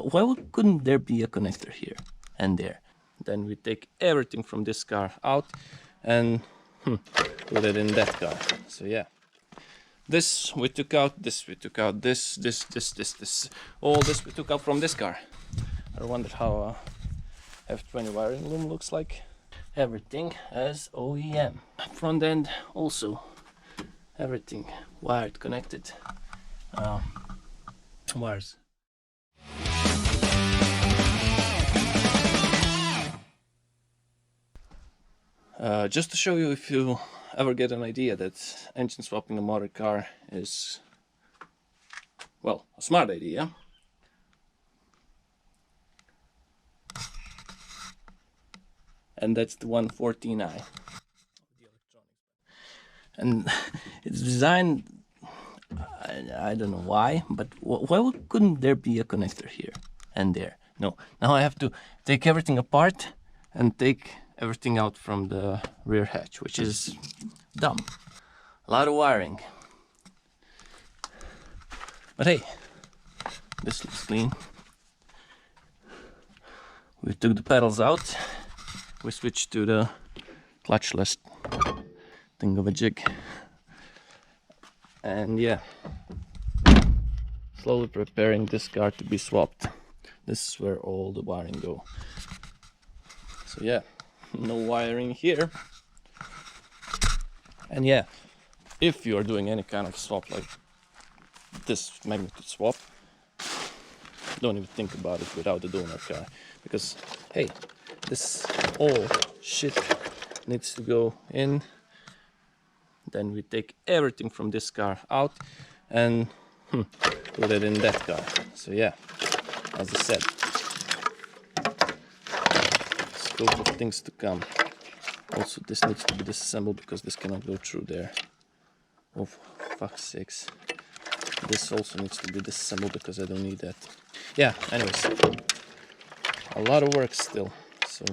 Why couldn't there be a connector here and there? Then we take everything from this car out and put it in that car. So yeah, this we took out, this we took out, this, all this we took out from this car. I wonder how a F20 wiring loom looks like. Everything as OEM. Front end also, everything wired, connected wires. Just to show you, if you ever get an idea that engine swapping a motor car is, well, a smart idea. And that's the 114i. And it's designed, I don't know why, but why couldn't there be a connector here and there? No, now I have to take everything apart and take everything out from the rear hatch, which is dumb. A lot of wiring. But hey, this looks clean. We took the pedals out. We switched to the clutchless thingamajig. And yeah, slowly preparing this car to be swapped. This is where all the wiring go. So yeah, no wiring here. And yeah, if you are doing any kind of swap like this magnitude swap, don't even think about it without the donor car, because hey, this all shit needs to go in. Then we take everything from this car out and put it in that car. So yeah, as I said, scope of things to come. Also, this needs to be disassembled because this cannot go through there. Oh, fuck's sakes. This also needs to be disassembled because I don't need that. Yeah, anyways, a lot of work still. So,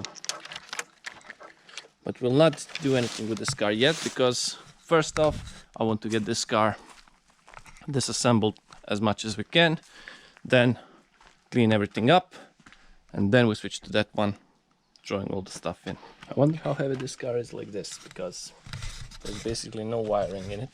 but we'll not do anything with this car yet, because first off, I want to get this car disassembled as much as we can, then clean everything up, and then we switch to that one, throwing all the stuff in. I wonder how heavy this car is like this, because there's basically no wiring in it.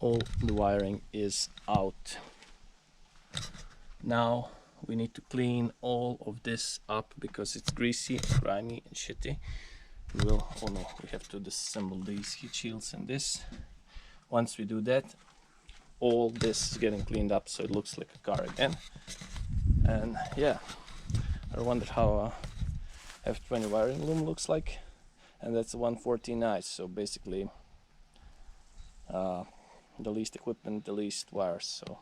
All the wiring is out. Now we need to clean all of this up because it's greasy, grimy and shitty. Oh no, we have to disassemble these heat shields and this. Once we do that, all this is getting cleaned up so it looks like a car again. And yeah, I wonder how a F20 wiring loom looks like. And that's a 114i, so basically the least equipment, the least wires. So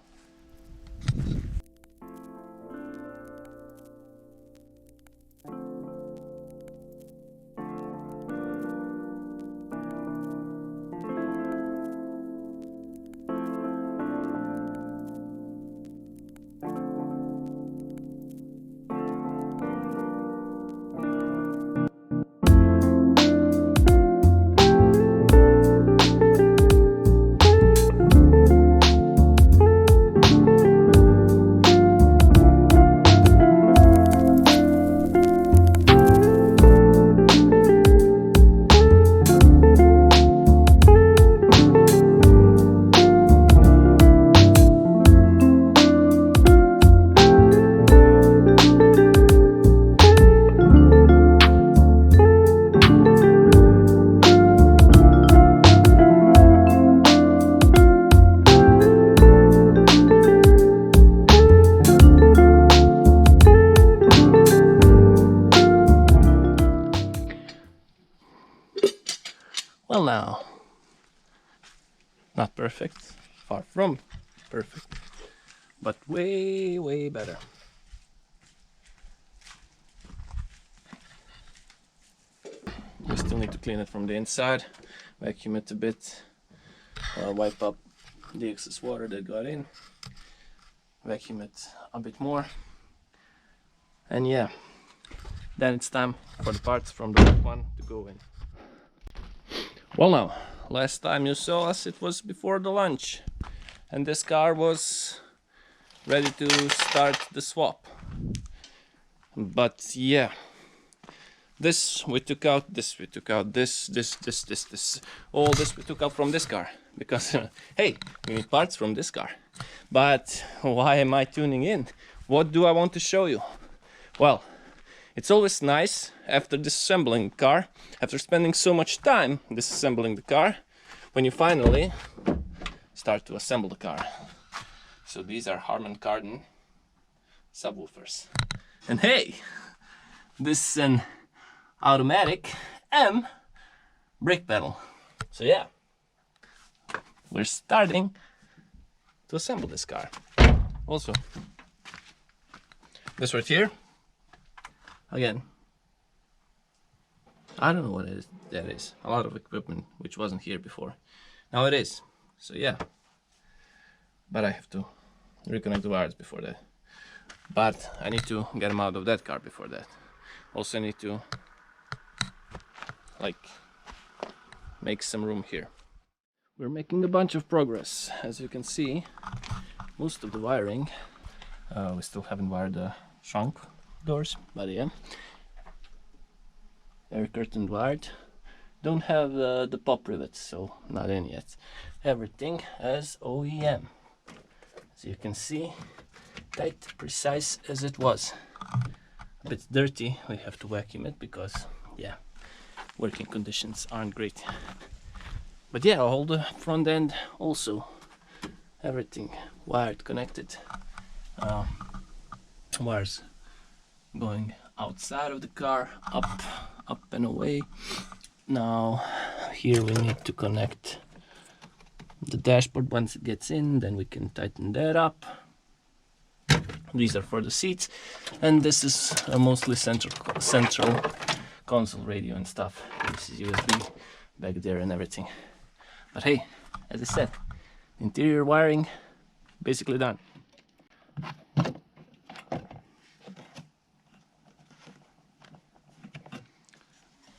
well, now, not perfect, far from perfect, but way better. We still need to clean it from the inside, vacuum it a bit, wipe up the excess water that got in, vacuum it a bit more, and yeah, then it's time for the parts from the back one to go in. Well, now, last time you saw us, it was before the lunch, and this car was ready to start the swap. But yeah, this we took out, this we took out, this, all this we took out from this car, because hey, we need parts from this car. But why am I tuning in? What do I want to show you? Well, it's always nice after disassembling the car, after spending so much time disassembling the car, when you finally start to assemble the car. So these are Harman Kardon subwoofers. And hey, this is an automatic M brake pedal. So yeah, we're starting to assemble this car. Also, this right here, again, I don't know what that is. A lot of equipment which wasn't here before. Now it is. So yeah, but I have to reconnect the wires before that. But I need to get them out of that car before that. Also need to make some room here. We're making a bunch of progress. As you can see, most of the wiring, we still haven't wired the trunk doors, but yeah, air curtain wired. Don't have the pop rivets, so not in yet. Everything as OEM. As you can see, tight, precise as it was. A bit dirty, we have to vacuum it because, yeah, working conditions aren't great. But yeah, all the front end also, everything wired, connected. Wires going outside of the car, up and away. Now here we need to connect the dashboard. Once it gets in, then we can tighten that up. These are for the seats, and this is a mostly central console radio and stuff. This is USB back there and everything. But hey, as I said, interior wiring basically done.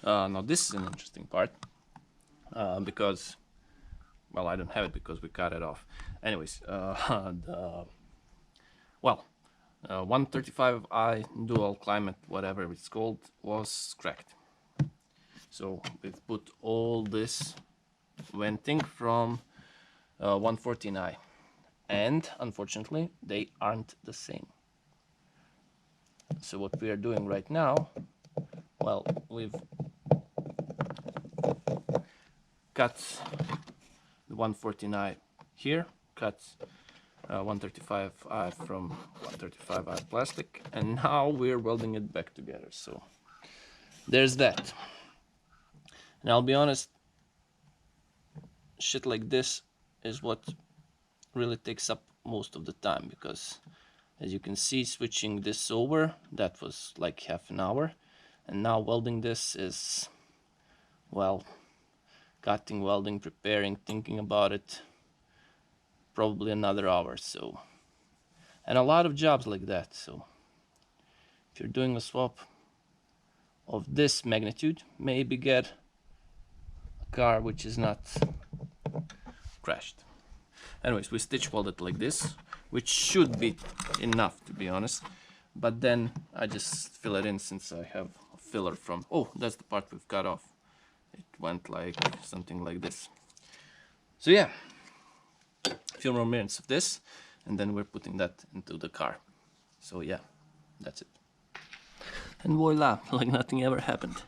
Now this is an interesting part, because, well, I don't have it because we cut it off. Anyways, 135i dual climate, whatever it's called, was cracked. So we've put all this venting from 114i, and unfortunately they aren't the same. So what we are doing right now, well, we've cut the 114i here, cut 135i from 135i plastic, and now we're welding it back together. So there's that. And I'll be honest, shit like this is what really takes up most of the time, because as you can see, switching this over, that was like half an hour, and now welding this is, well, cutting, welding, preparing, thinking about it, probably another hour. So, and a lot of jobs like that. So if you're doing a swap of this magnitude, maybe get a car which is not crashed. Anyways, we stitch weld it like this, which should be enough, to be honest, but then I just fill it in, since I have a filler from, oh, that's the part we've cut off. It went like something like this. So yeah, a few more minutes of this, and then we're putting that into the car. So yeah, that's it. And voila, like nothing ever happened.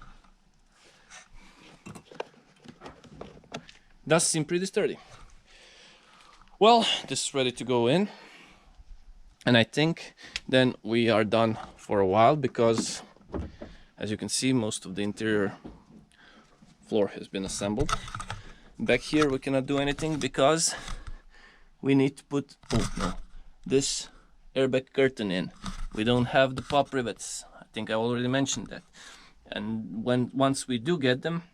Does seem pretty sturdy. Well, this is ready to go in, and I think then we are done for a while, because as you can see, most of the interior floor has been assembled. Back here we cannot do anything because we need to put this airbag curtain in. We don't have the pop rivets. I think I already mentioned that. And once we do get them,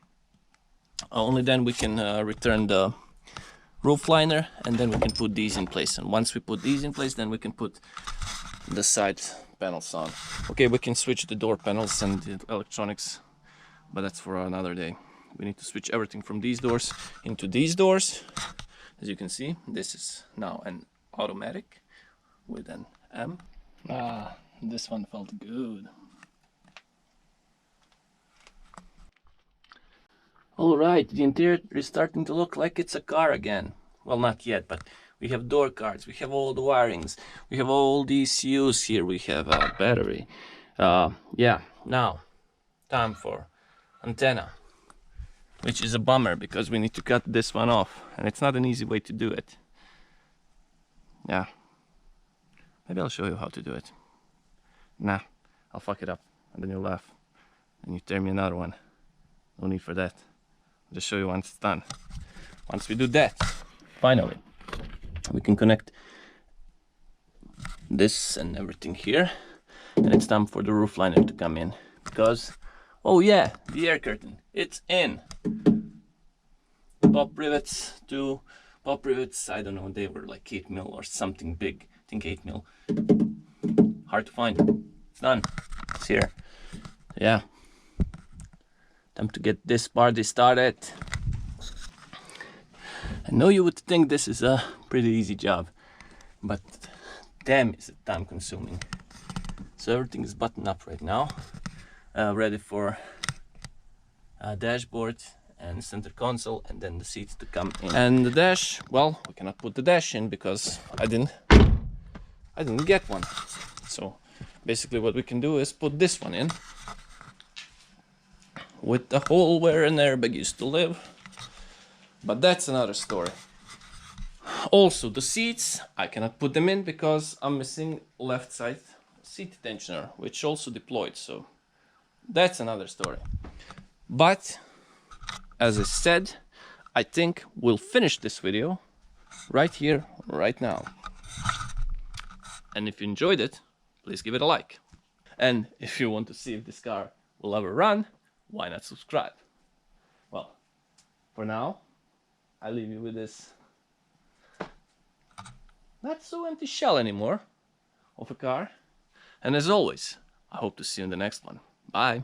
only then we can return the roof liner, and then we can put these in place. And once we put these in place, then we can put the side panels on. Okay, we can switch the door panels and the electronics, but that's for another day. we need to switch everything from these doors into these doors. As you can see, this is now an automatic with an M. Ah, this one felt good. Alright, the interior is starting to look like it's a car again. Well, not yet, but we have door cards, we have all the wirings, we have all the ECUs here, we have a battery. Yeah, now, time for antenna, which is a bummer because we need to cut this one off, and it's not an easy way to do it. Yeah, maybe I'll show you how to do it. Nah, I'll fuck it up, and then you'll laugh, and you tear me another one. No need for that. I'll just show you once it's done. Once we do that, finally, we can connect this and everything here, and it's time for the roof liner to come in, because, oh yeah, the air curtain, it's in. Pop rivets, two pop rivets, I don't know, they were like 8mm or something big, I think 8mm. Hard to find. It's done. It's here. Yeah. Time to get this party started. I know you would think this is a pretty easy job, but damn is it time consuming. So everything is buttoned up right now, ready for dashboard and center console, and then the seats to come in. And the dash, well, we cannot put the dash in because I didn't get one. So basically what we can do is put this one in with the hole where an airbag used to live, but that's another story. Also the seats, I cannot put them in because I'm missing left side seat tensioner, which also deployed, so that's another story. But as I said, I think we'll finish this video right here, right now. And if you enjoyed it, please give it a like. And if you want to see if this car will ever run, why not subscribe? Well, for now, I leave you with this not so empty shell anymore of a car. And as always, I hope to see you in the next one. Bye.